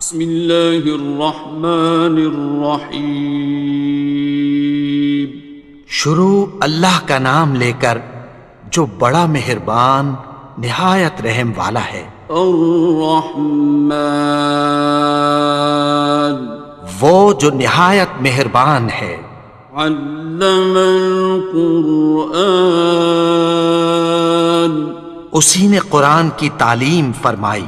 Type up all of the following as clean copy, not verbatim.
بسم اللہ الرحمن الرحیم۔ شروع اللہ کا نام لے کر جو بڑا مہربان نہایت رحم والا ہے۔ الرحمن، وہ جو نہایت مہربان ہے۔ علم القرآن، اسی نے قرآن کی تعلیم فرمائی۔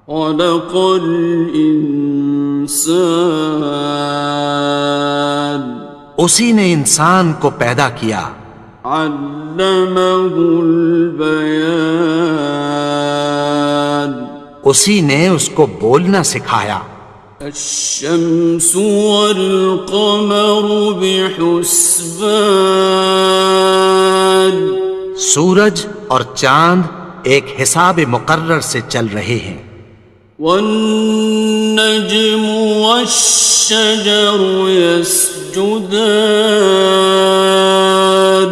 خلق الانسان، اسی نے انسان کو پیدا کیا۔ علمہ البیان، اسی نے اس کو بولنا سکھایا۔ الشمس والقمر بحسبان، سورج اور چاند ایک حساب مقرر سے چل رہے ہیں۔ والنجم والشجر يسجدان،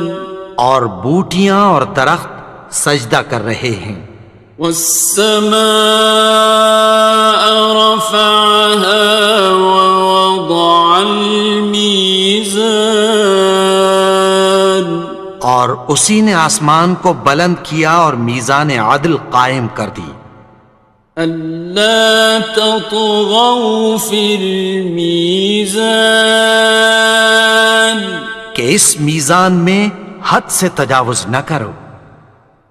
اور بوٹیاں اور درخت سجدہ کر رہے ہیں۔ والسماء رفعها ووضع الميزان، اور اسی نے آسمان کو بلند کیا اور میزان عدل قائم کر دی۔ ألا تطغوا في الميزان، کہ اس میزان میں حد سے تجاوز نہ کرو۔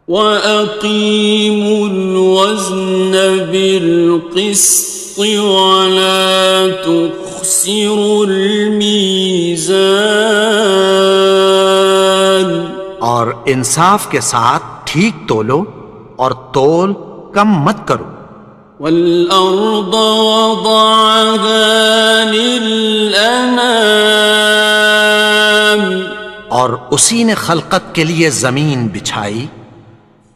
وَأَقِيمُوا الْوَزْنَ بِالْقِسْطِ وَلَا تُخْسِرُوا الْمِيزَانَ، اور انصاف کے ساتھ ٹھیک تولو اور تول کم مت کرو۔ وَالْأَرْضَ وَضَعَهَا لِلْأَنَامِ، اور اسی نے خلقت کے لیے زمین بچھائی۔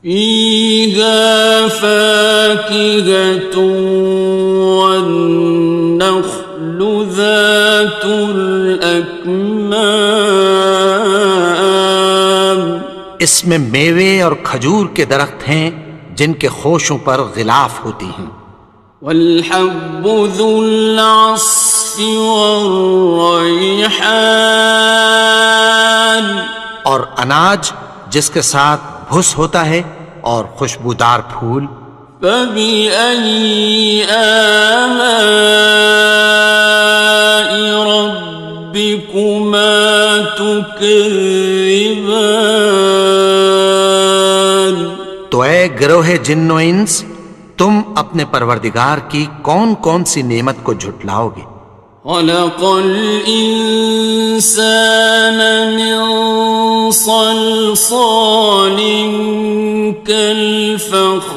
فِيهَا فَاكِهَةٌ وَالنَّخْلُ ذَاتُ الْأَكْمَامِ، اس میں میوے اور کھجور کے درخت ہیں جن کے خوشوں پر غلاف ہوتی ہیں۔ وَالْحَبُّ ذُو الْعَصْفِ وَالرَّيْحَانِ، اور اناج جس کے ساتھ بھس ہوتا ہے اور خوشبودار پھول۔ فَبِأَيِّ آلَاءِ رَبِّكُمَا تُكَذِّبَانِ، تو اے گروہ جن و انس، تم اپنے پروردگار کی کون کون سی نعمت کو جھٹلاؤ گے؟ خَلَقَ الْإِنسَانَ مِنْ صَلْصَالٍ كَالْفَخَّارِ،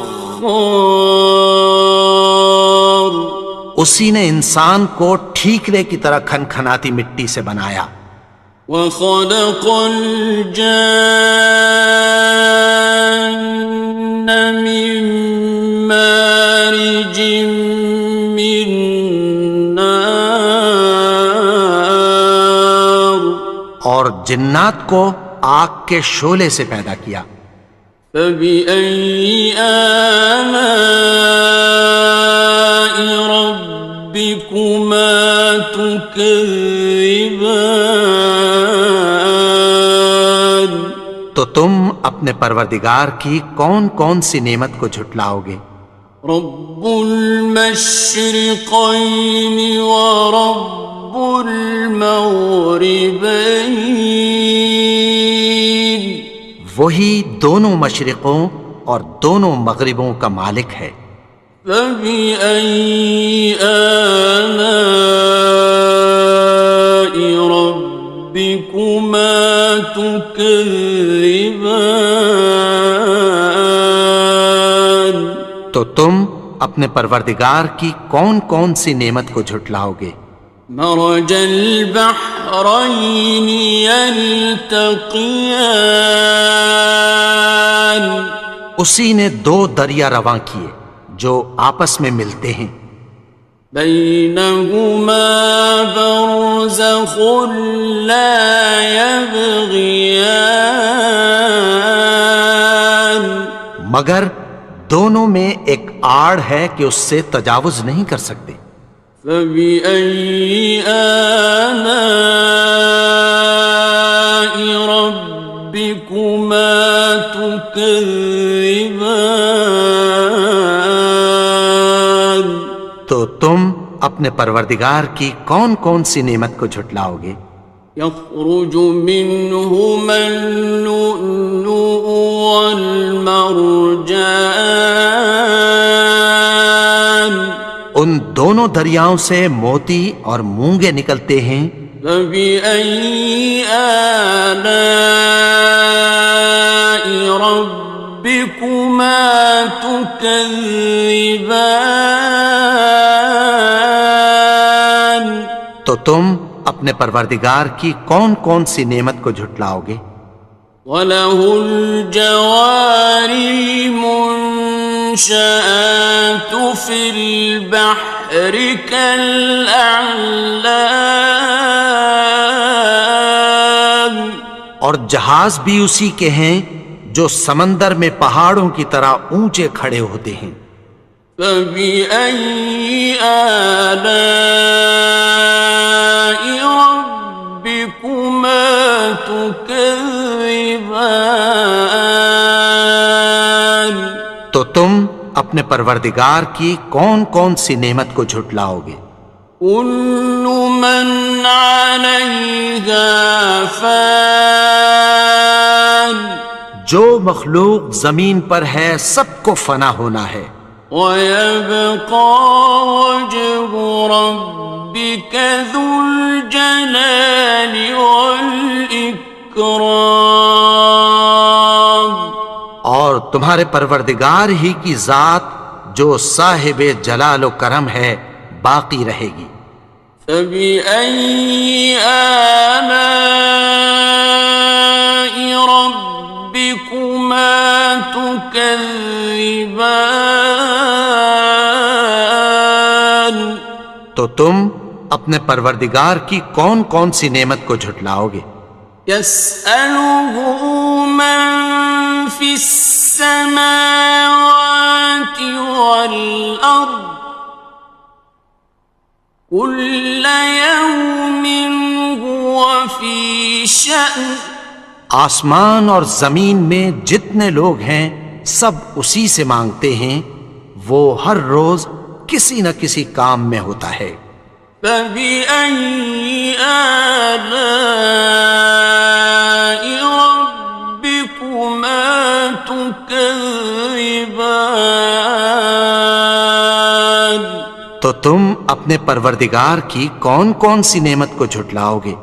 اسی نے انسان کو ٹھیکرے کی طرح کھنکھناتی مٹی سے بنایا۔ وَخَلَقَ الْجَانَّ مِن مَّارِجٍ مِّن نَّارٍ، اور جنات کو آگ کے شعلے سے پیدا کیا۔ فَبِأَيِّ آلَاءِ رَبِّكُمَا تُكَذِّبَانِ، تو تم اپنے پروردگار کی کون کون سی نعمت کو جھٹلاؤ گے؟ رب المشرقین ورب المغربین، وہی دونوں مشرقوں اور دونوں مغربوں کا مالک ہے۔ فَبِأَيِّ آلَاءِ رَبِّكُمَا تُكَذِّبَانِ، تو تم اپنے پروردگار کی کون کون سی نعمت کو جھٹلاؤ گے؟ مرج البحرین یلتقیان، اسی نے دو دریا رواں کیے جو آپس میں ملتے ہیں۔ بینہما برزخ لا یبغیان، مگر دونوں میں ایک آڑ ہے کہ اس سے تجاوز نہیں کر سکتے۔ فبأي آلاء ربكما تكذبان؟ تو تم اپنے پروردگار کی کون کون سی نعمت کو جھٹلاؤ گے؟ يخرج منهما اللؤلؤ والمرجان ان دونوں دریاؤں سے موتی اور مونگے نکلتے ہیں۔ فبأي آلاء ربكما تكذبان؟ تو تم اپنے پروردگار کی کون کون سی نعمت کو جھٹلاؤ گے؟ وَلَهُ الْجَوَارِ الْمُنشَآتُ فِي الْبَحْرِ كَالْأَعْلَامِ، اور جہاز بھی اسی کے ہیں جو سمندر میں پہاڑوں کی طرح اونچے کھڑے ہوتے ہیں۔ فَبِأَيِّ آلَاءِ رَبِّكُمَا تُكَذِّبَانِ؟ تو تم اپنے پروردگار کی کون کون سی نعمت کو جھٹلاؤ گے؟ كُلُّ مَنْ عَلَيْهَا فَانٍ، جو مخلوق زمین پر ہے سب کو فنا ہونا ہے۔ وَيَبْقَى وَجْهُ رَبِّكَ ذُو الْجَلَالِ وَالْإِكْرَامِ، اور تمہارے پروردگار ہی کی ذات جو صاحب جلال و کرم ہے باقی رہے گی۔ فَبِأَيِّ آلَاءِ رَبِّكُمَا تُكَذِّبَانِ؟ تو تم اپنے پروردگار کی کون کون سی نعمت کو جھٹلاؤ گے؟ يَسْأَلُهُ مَن فِي السَّمَاوَاتِ وَالْأَرْضِ كُلَّ يَوْمٍ هُوَ فِي شَأْنٍ، آسمان اور زمین میں جتنے لوگ ہیں سب اسی سے مانگتے ہیں، وہ ہر روز کسی نہ کسی کام میں ہوتا ہے۔ فَبِأَيِّ آلَاءِ رَبِّكُمَا تُكَذِّبَانِ؟ تو تم اپنے پروردگار کی کون کون سی نعمت کو جھٹلاؤ گے؟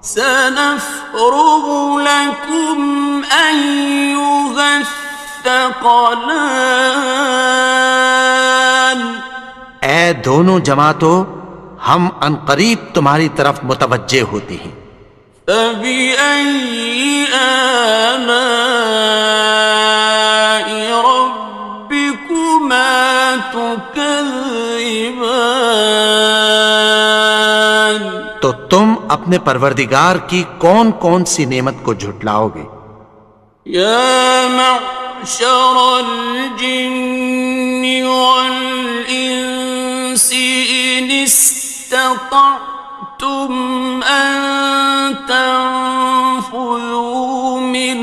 سَنَفْرُغُ لَكُمْ أَيُّهَ الثَّقَلَانِ؟ اے دونوں جماعتوں، ہم عنقریب تمہاری طرف متوجہ ہوتے ہیں۔ فَبِأَيِّ آلَاءِ رَبِّكُمَا تُكَذِّبَانِ؟ تو تم اپنے پروردگار کی کون کون سی نعمت کو جھٹلاؤ گے؟ يَا مَعْشَرَ الْجِنِّ وَالْإِنسِ إِنِ اسْتَطَعْتُمْ أَن تَنفُذُوا مِنْ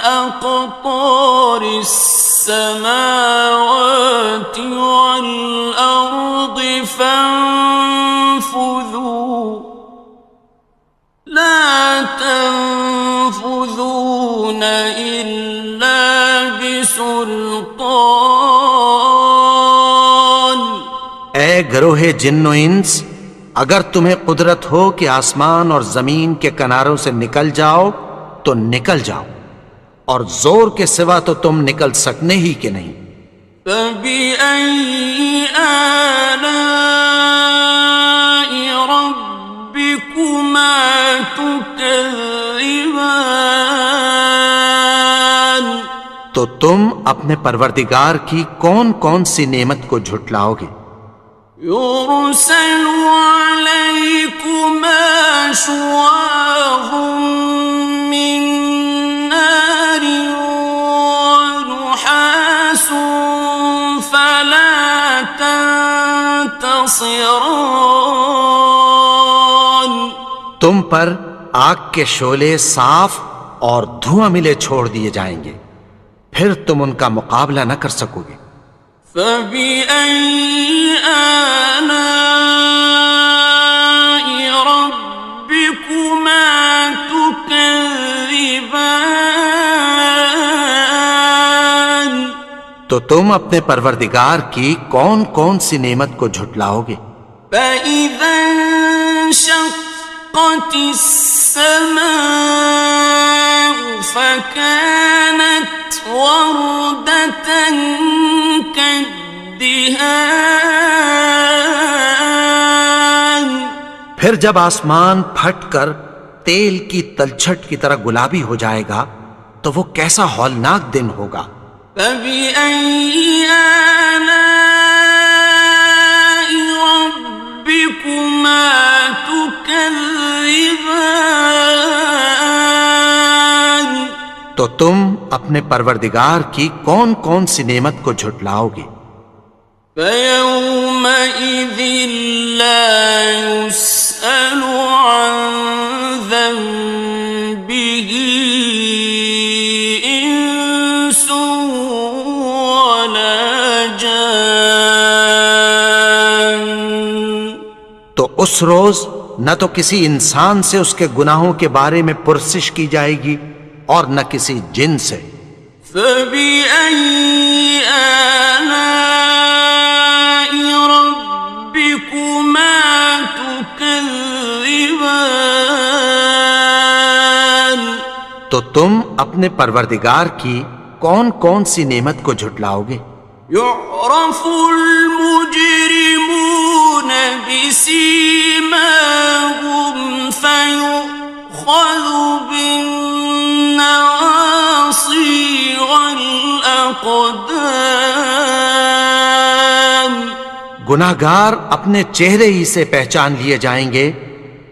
أَقْطَارِ السَّمَاوَاتِ وَالْأَرْضِ فَانفُذُوا لَا تَنفُذُونَ إِلَّا بِسُلْطَانٍ۔ اے گروہ جن و انس، اگر تمہیں قدرت ہو کہ آسمان اور زمین کے کناروں سے نکل جاؤ تو نکل جاؤ، اور زور کے سوا تو تم نکل سکنے ہی کہ نہیں۔ فَبِأَيِّ آلَاءِ رَبِّكُمَا تُكَذِّبَانِ؟ تو تم اپنے پروردگار کی کون کون سی نعمت کو جھٹلاؤ گے؟ يُرْسَلُ عَلَيْكُمَا شُوَاظٌ مِّن نَّارٍ وَنُحَاسٌ فَلَا خاسران. تم پر آگ کے شعلے صاف اور دھواں ملے چھوڑ دیے جائیں گے، پھر تم ان کا مقابلہ نہ کر سکو گے۔ فَبِأَيِّ آلَاءِ رَبِّكُمَا تُكَذِّبَانِ. تو تم اپنے پروردگار کی کون کون سی نعمت کو جھٹلاؤ گے؟ فَإِذَا انشَقَّتِ السَّمَاءُ فَكَانَتْ وَرْدَةً كَالدِّهَانِ. پھر جب آسمان پھٹ کر تیل کی تلچھٹ کی طرح گلابی ہو جائے گا تو وہ کیسا ہولناک دن ہوگا۔ فَبِأَيِّ آلَاءِ رَبِّكُمَا تُكَذِّبَانِ. تو تم اپنے پروردگار کی کون کون سی نعمت کو جھٹلاؤ گے؟ فَيَوْمَئِذٍ لَا يُسْأَلُ عَنْ ذَنبِهِ إِنسٌ وَلَا جَانٌ. تو اس روز نہ تو کسی انسان سے اس کے گناہوں کے بارے میں پرسش کی جائے گی اور نہ کسی جن سے۔ فَبِأَيِّ آلَاءِ رَبِّكُمَا تُكَذِّبَانِ. تو تم اپنے پروردگار کی کون کون سی نعمت کو جھٹلاؤ گے؟ يُعْرَفُ الْمُجْرِمُونَ بِسِيمَاهُمْ فَيُؤْخَذُ بِالنَّوَاصِي وَالْأَقْدَامِ. گناہگار اپنے چہرے ہی سے پہچان لیے جائیں گے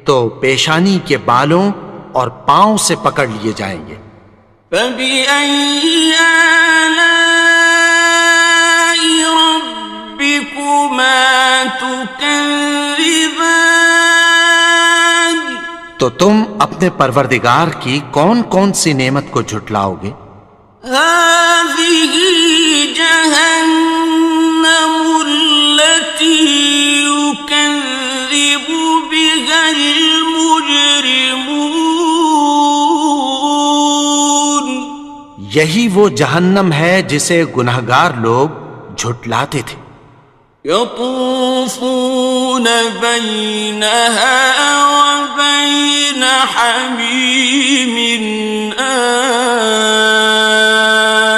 تو پیشانی کے بالوں اور پاؤں سے پکڑ لیے جائیں گے۔ فَبِأَيِّ آلَاءِ رَبِّكُمَا تُكَذِّبَانِ. تو تم اپنے پروردگار کی کون کون سی نعمت کو جھٹلاؤ گے؟ هَٰذِهِ جَهَنَّمُ الَّتِي يُكَذِّبُ بِهَا الْمُجْرِمُونَ. یہی وہ جہنم ہے جسے گناہگار لوگ جھٹلاتے تھے۔ يَطُوفُونَ بَيْنَهَا وَبَيْنَ حَمِيمٍ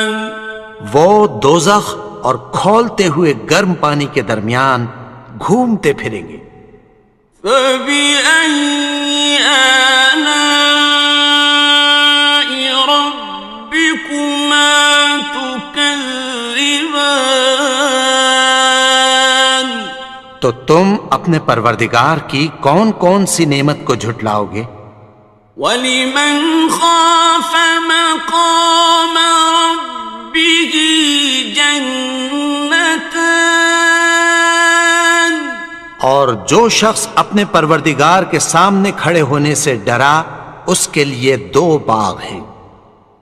آنٍ. وہ دوزخ اور کھولتے ہوئے گرم پانی کے درمیان گھومتے پھریں گے۔ فَبِأَيِّ آلَاءِ رَبِّكُمَا تُكَذِّبَانِ. تو تم اپنے پروردگار کی کون کون سی نعمت کو جھٹلاؤ گے؟ وَلِمَنْ خَافَ مَقَامَ رَبِّهِ جَنَّتَانِ. اور جو شخص اپنے پروردگار کے سامنے کھڑے ہونے سے ڈرا اس کے لیے دو باغ ہیں۔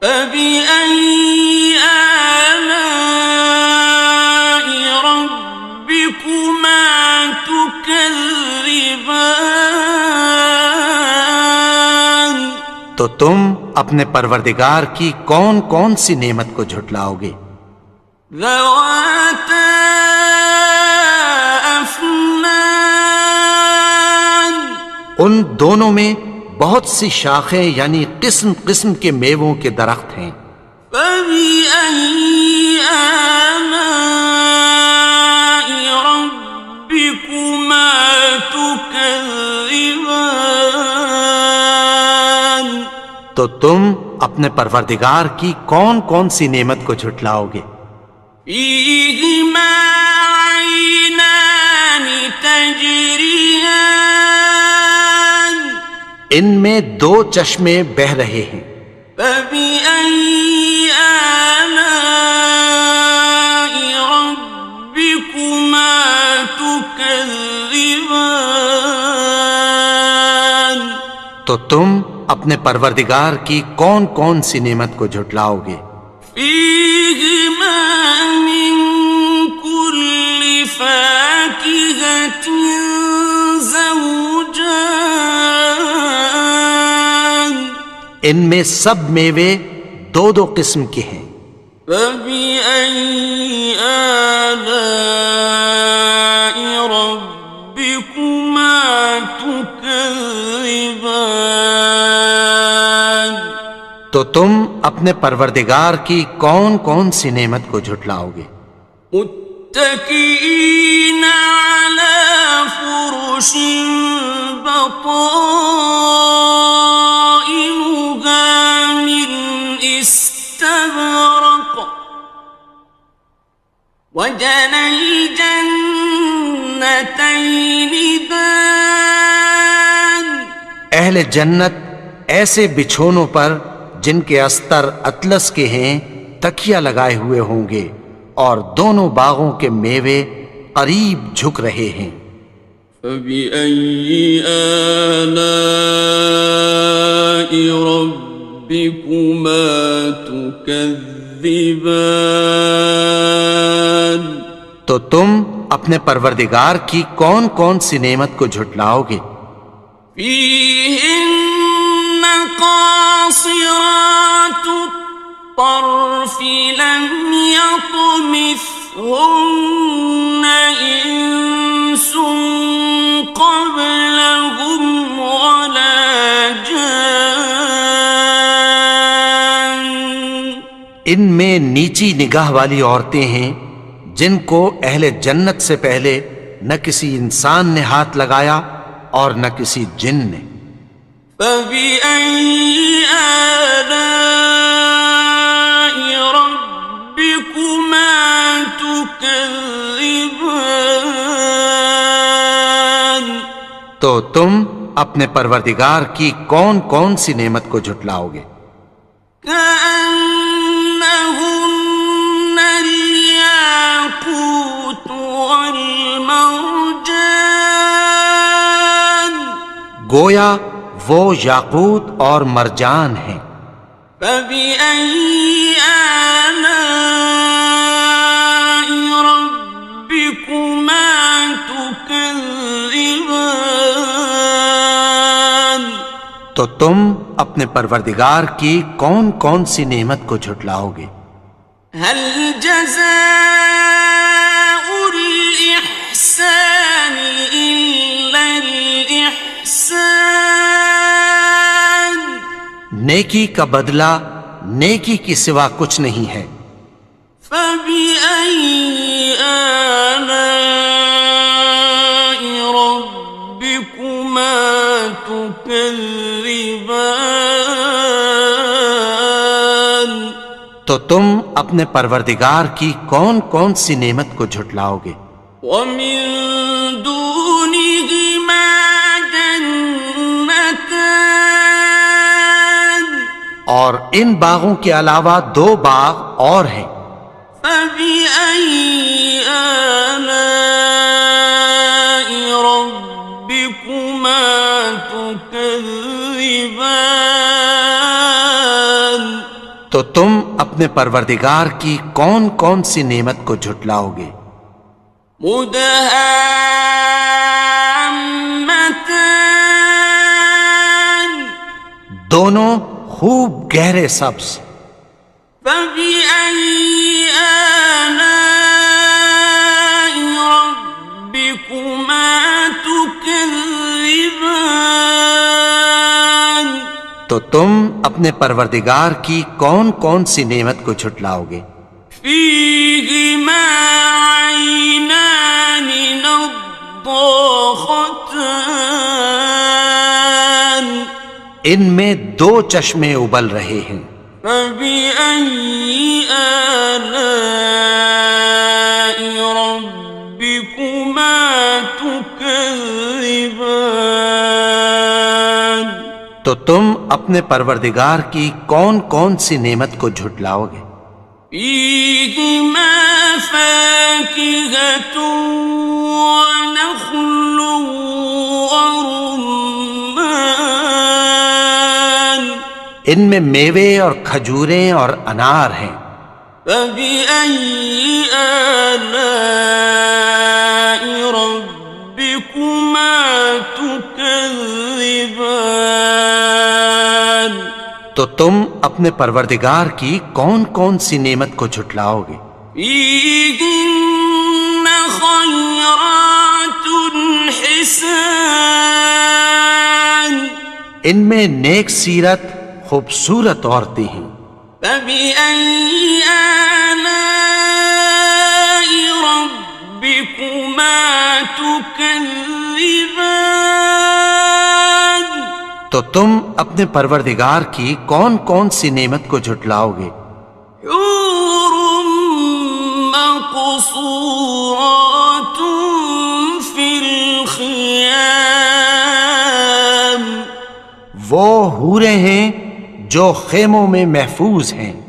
فَبِأَيِّ آلَاءِ رَبِّكُمَا تُكَذِّبَانِ. تو تم اپنے پروردگار کی کون کون سی نعمت کو جھٹلاؤ گے؟ ذَوَاتَا أَفْنَانٍ. ان دونوں میں بہت سی شاخیں یعنی قسم قسم کے میووں کے درخت ہیں۔ فَبِأَيِّ آلَاءِ رَبِّكُمَا تُكَذِّبَانِ. تو تم اپنے پروردگار کی کون کون سی نعمت کو جھٹلاؤ گے؟ فِيهِمَا عَيْنَانِ تَجْرِيَانِ. ان میں دو چشمے بہہ رہے ہیں۔ فَبِأَيِّ آلَاءِ رَبِّكُمَا تُكَذِّبَانِ. تو تم اپنے پروردگار کی کون کون سی نعمت کو جھٹلاؤ گے؟ فيهما من كل فاكهة زوجان ان میں سب میوے دو دو قسم کے ہیں۔ فبأي آلاء ربكما تكذبان تو تم اپنے پروردگار کی کون کون سی نعمت کو جھٹلاؤ گے؟ متكئين على فرش بطائنها من استبرق وجنى الجنتين دان اہل جنت ایسے بچھونوں پر جن کے استر اطلس کے ہیں تکیہ لگائے ہوئے ہوں گے، اور دونوں باغوں کے میوے قریب جھک رہے ہیں۔ فبأي آلاء ربكما تكذبان تو تم اپنے پروردگار کی کون کون سی نعمت کو جھٹلاؤ گے؟ فيهن قاصرات الطرف لم يطمثهن إنس قبلهم ولا جان ان میں نیچی نگاہ والی عورتیں ہیں جن کو اہل جنت سے پہلے نہ کسی انسان نے ہاتھ لگایا اور نہ کسی جن نے۔ فبأي آلاء ربكما تكذبان تو تم اپنے پروردگار کی کون کون سی نعمت کو جھٹلاؤ گے؟ كأنهن الياقوت والمرجان گویا وہ یاقوت اور مرجان ہیں۔ فبأي آلاء ربكما تكذبان تو تم اپنے پروردگار کی کون کون سی نعمت کو جھٹلاؤ گے؟ هل جزاء الإحسان إلا الإحسان نیکی کا بدلہ نیکی کی سوا کچھ نہیں ہے۔ فبأي آلاء ربكما تكذبان تو تم اپنے پروردگار کی کون کون سی نعمت کو جھٹلاؤ گے؟ ومن دونهما جنتان اور ان باغوں کے علاوہ دو باغ اور ہیں۔ فبأي آلاء ربكما تكذبان تو تم اپنے پروردگار کی کون کون سی نعمت کو جھٹلاؤ گے؟ مدهامتان دونوں خوب گہرے سبز۔ فبأي آلاء ربكما تكذبان تو تم اپنے پروردگار کی کون کون سی نعمت کو جھٹلاؤ گے؟ فيهما عينان نضاختان ان میں دو چشمے ابل رہے ہیں۔ فبأي آلاء ربكما تكذبان تو تم اپنے پروردگار کی کون کون سی نعمت کو جھٹلاؤ گے؟ فيهما فاكهة ونخل ورمان ان میں میوے اور کھجوریں اور انار ہیں۔ فبأي آلاء ربكما تكذبان؟ تو تم اپنے پروردگار کی کون کون سی نعمت کو جھٹلاؤ گے؟ فيهن خيرات حسان، ان میں نیک سیرت خوبصورت عورتیں ہیں۔ فبأي آلاء ربكما تكذبان؟ تو تم اپنے پروردگار کی کون کون سی نعمت کو جھٹلاؤ گے؟ حور مقصورات في الخيام، وہ حوریں ہیں جو خیموں میں محفوظ ہیں۔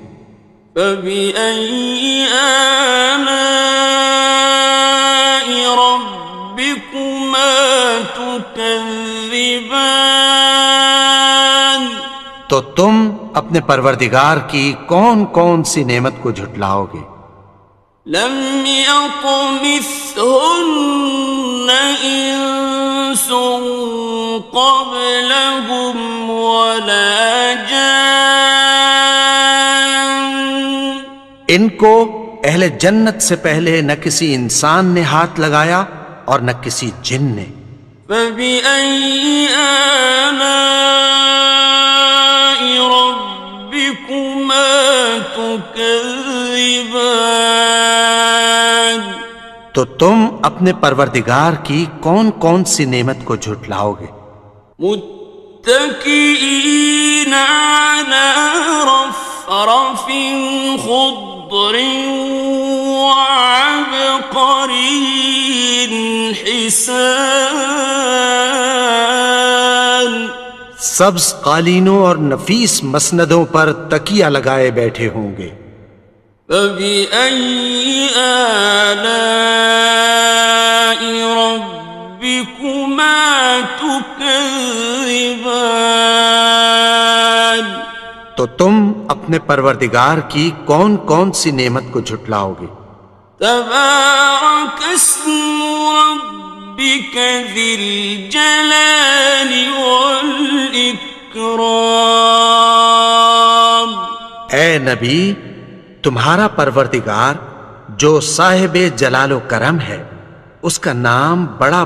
فبأي آلاء ربكما تكذبان؟ تو تم اپنے پروردگار کی کون کون سی نعمت کو جھٹلاؤ گے؟ لم يطمثهن إنس قبلهم ولا جان، ان کو اہل جنت سے پہلے نہ کسی انسان نے ہاتھ لگایا اور نہ کسی جن نے۔ فبأي آلاء ربكما تكذبان؟ تو تم اپنے پروردگار کی کون کون سی نعمت کو جھٹلاؤ گے؟ متكئين على رفرف خضر وعبقري حسان، سبز قالینوں اور نفیس مسندوں پر تکیہ لگائے بیٹھے ہوں گے۔ فبأي آلاء ربكما تكذبان؟ تو تم اپنے پروردگار کی کون کون سی نعمت کو جھٹلاؤ گے؟ تبارك اسم ربك ذي الجلال والإكرام۔ اے نبی، تمہارا پروردگار جو صاحب جلال و کرم ہے، اس کا نام بڑا